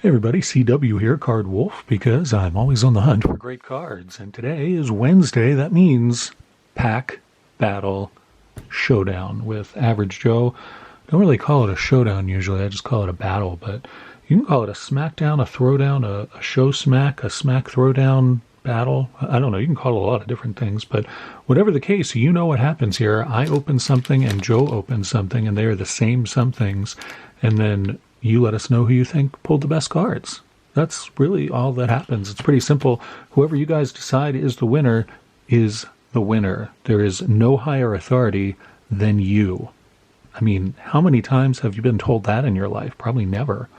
Hey everybody, CW here, Card Wolf, because I'm always on the hunt for great cards. And today is Wednesday. That means Pack Battle Showdown with Average Joe. Don't really call it a showdown usually, I just call it a battle. But you can call it a smackdown, a throwdown, a show smack, a smack throwdown battle. I don't know, you can call it a lot of different things. But whatever the case, you know what happens here. I open something and Joe opens something, and they are the same somethings. And then you let us know who you think pulled the best cards. That's really all that happens. It's pretty simple. Whoever you guys decide is the winner is the winner. There is no higher authority than you. I mean, how many times have you been told that in your life? Probably never.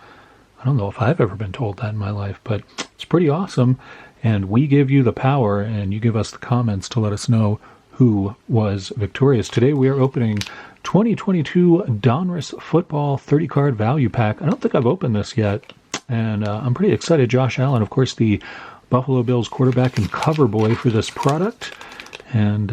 I don't know if I've ever been told that in my life, but it's pretty awesome. And we give you the power, and you give us the comments to let us know who was victorious. Today we are opening 2022 Donruss Football 30-card Value Pack. I don't think I've opened this yet, and I'm pretty excited. Josh Allen, of course, the Buffalo Bills quarterback and cover boy for this product, and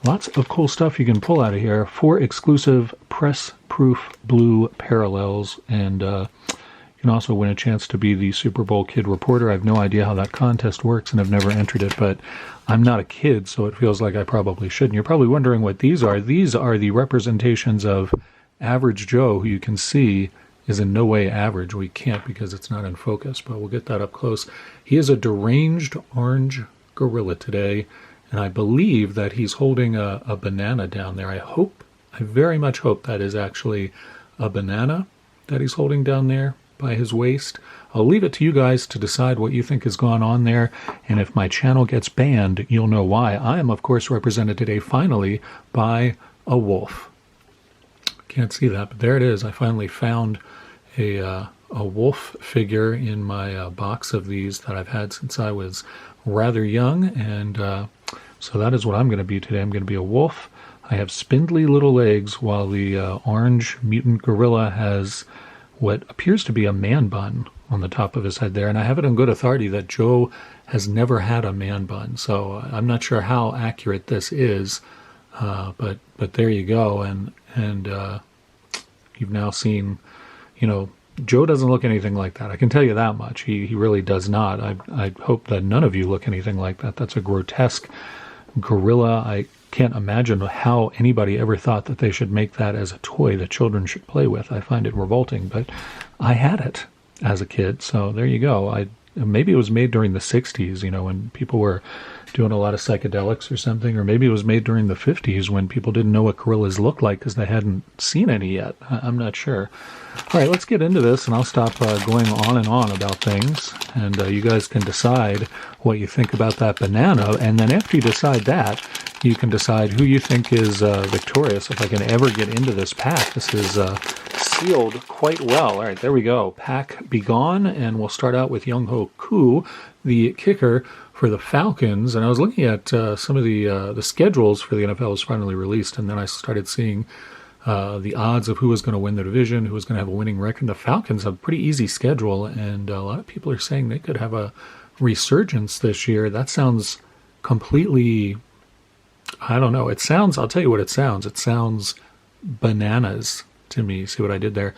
lots of cool stuff you can pull out of here. 4 exclusive press-proof blue parallels, and you can also win a chance to be the Super Bowl kid reporter. I have no idea how that contest works, and I've never entered it, but I'm not a kid, so it feels like I probably should. And you're probably wondering what these are. These are the representations of Average Joe, who you can see is in no way average. We can't because it's not in focus, but we'll get that up close. He is a deranged orange gorilla today, and I believe that he's holding a banana down there. I very much hope that is actually a banana that he's holding down there by his waist. I'll leave it to you guys to decide what you think has gone on there, and if my channel gets banned, you'll know why. I am, of course, represented today, finally, by a wolf. Can't see that, but there it is. I finally found a wolf figure in my box of these that I've had since I was rather young, and so that is what I'm going to be today. I'm going to be a wolf. I have spindly little legs, while the orange mutant gorilla has what appears to be a man bun on the top of his head there. And I have it on good authority that Joe has never had a man bun. So I'm not sure how accurate this is, but there you go. And you've now seen, Joe doesn't look anything like that. I can tell you that much. He really does not. I hope that none of you look anything like that. That's a grotesque gorilla. I can't imagine how anybody ever thought that they should make that as a toy that children should play with. I find it revolting, but I had it as a kid, so there you go. Maybe it was made during the 60s, when people were doing a lot of psychedelics or something, or maybe it was made during the 50s when people didn't know what gorillas looked like because they hadn't seen any yet. I'm not sure. All right, let's get into this, and I'll stop going on and on about things, and you guys can decide what you think about that banana, and then after you decide that, you can decide who you think is victorious. If I can ever get into this pack, this is sealed quite well. All right, there we go. Pack be gone, and we'll start out with Young-Ho Koo, the kicker for the Falcons. And I was looking at some of the schedules for the NFL was finally released, and then I started seeing the odds of who was going to win the division, who was going to have a winning record. The Falcons have a pretty easy schedule, and a lot of people are saying they could have a resurgence this year. That sounds completely, I don't know. I'll tell you what it sounds. It sounds bananas to me. See what I did there?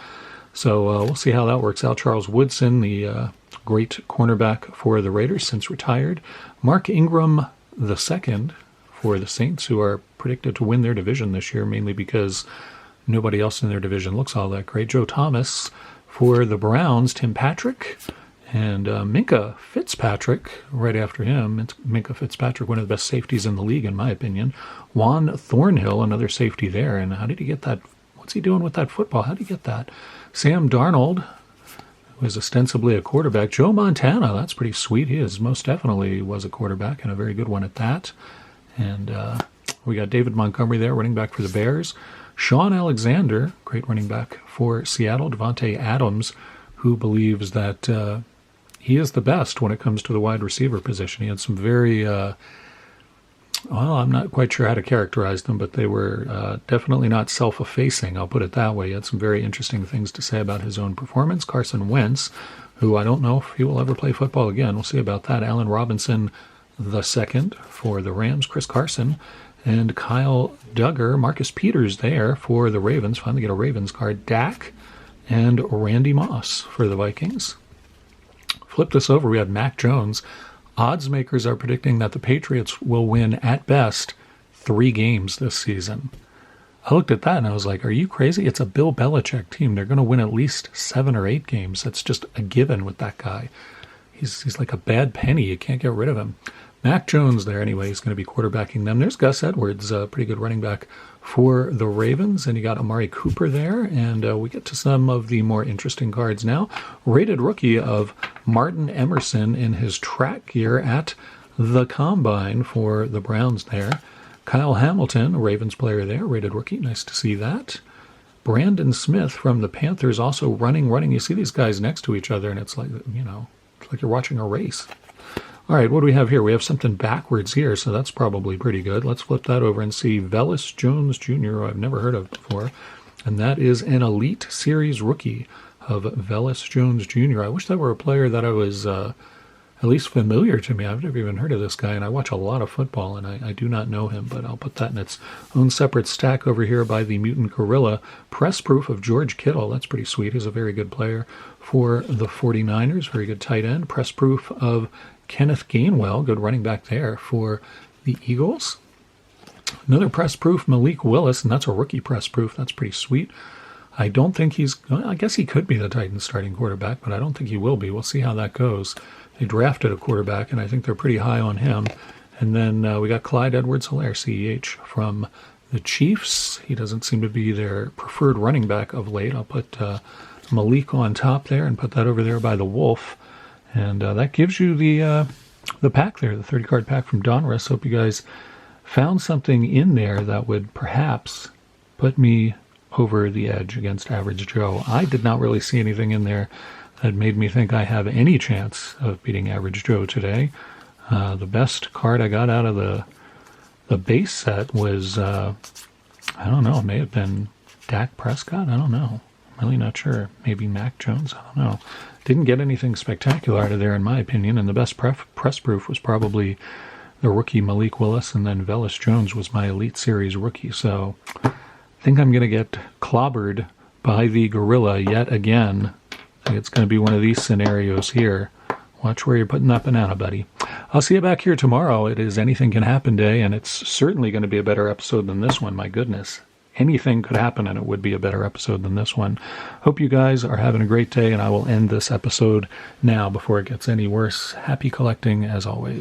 So we'll see how that works out. Charles Woodson, the great cornerback for the Raiders, since retired. Mark Ingram II for the Saints, who are predicted to win their division this year, mainly because nobody else in their division looks all that great. Joe Thomas for the Browns. Tim Patrick. And Minkah Fitzpatrick, right after him. It's Minkah Fitzpatrick, one of the best safeties in the league, in my opinion. Juan Thornhill, another safety there. And how did he get that? What's he doing with that football? How did he get that? Sam Darnold, who is ostensibly a quarterback. Joe Montana, that's pretty sweet. He is most definitely was a quarterback, and a very good one at that. And we got David Montgomery there, running back for the Bears. Sean Alexander, great running back for Seattle. Devontae Adams, who believes that he is the best when it comes to the wide receiver position. He had some very, I'm not quite sure how to characterize them, but they were definitely not self-effacing, I'll put it that way. He had some very interesting things to say about his own performance. Carson Wentz, who I don't know if he will ever play football again. We'll see about that. Allen Robinson II for the Rams. Chris Carson and Kyle Duggar. Marcus Peters there for the Ravens. Finally get a Ravens card. Dak and Randy Moss for the Vikings. flip this over, we had Mac Jones. Odds makers are predicting that the Patriots will win, at best, 3 games this season. I looked at that and I was like, are you crazy? It's a Bill Belichick team. They're going to win at least 7 or 8 games. That's just a given with that guy. He's like a bad penny. You can't get rid of him. Mac Jones there anyway. He's going to be quarterbacking them. There's Gus Edwards, a pretty good running back for the Ravens. And you got Amari Cooper there. And we get to some of the more interesting cards now. Rated rookie of Martin Emerson in his track gear at the Combine for the Browns there. Kyle Hamilton, a Ravens player there, rated rookie. Nice to see that. Brandon Smith from the Panthers also running. You see these guys next to each other, and it's like, it's like you're watching a race. All right, what do we have here? We have something backwards here, so that's probably pretty good. Let's flip that over and see Velus Jones Jr., who I've never heard of before. And that is an Elite Series rookie of Velus Jones Jr. I wish that were a player that I was at least familiar to me. I've never even heard of this guy, and I watch a lot of football, and I do not know him, but I'll put that in its own separate stack over here by the Mutant Gorilla. Press proof of George Kittle. That's pretty sweet. He's a very good player for the 49ers. Very good tight end. Press proof of Kenneth Gainwell. Good running back there for the Eagles. Another press proof, Malik Willis, and that's a rookie press proof. That's pretty sweet. I don't think I guess he could be the Titans starting quarterback, but I don't think he will be. We'll see how that goes. They drafted a quarterback, and I think they're pretty high on him. And then we got Clyde Edwards-Helaire, CEH, from the Chiefs. He doesn't seem to be their preferred running back of late. I'll put Malik on top there and put that over there by the Wolf. And that gives you the pack there, the 30-card pack from Donruss. Hope you guys found something in there that would perhaps put me over the edge against Average Joe. I did not really see anything in there that made me think I have any chance of beating Average Joe today. The best card I got out of the base set was, I don't know, it may have been Dak Prescott. I don't know. I'm really not sure. Maybe Mac Jones. I don't know. Didn't get anything spectacular out of there, in my opinion, and the best press proof was probably the rookie Malik Willis, and then Velus Jones was my Elite Series rookie. So I think I'm going to get clobbered by the Gorilla yet again. I think it's going to be one of these scenarios here. Watch where you're putting that banana, buddy. I'll see you back here tomorrow. It is Anything Can Happen Day, and it's certainly going to be a better episode than this one. My goodness. Anything could happen, and it would be a better episode than this one. Hope you guys are having a great day, and I will end this episode now before it gets any worse. Happy collecting, as always.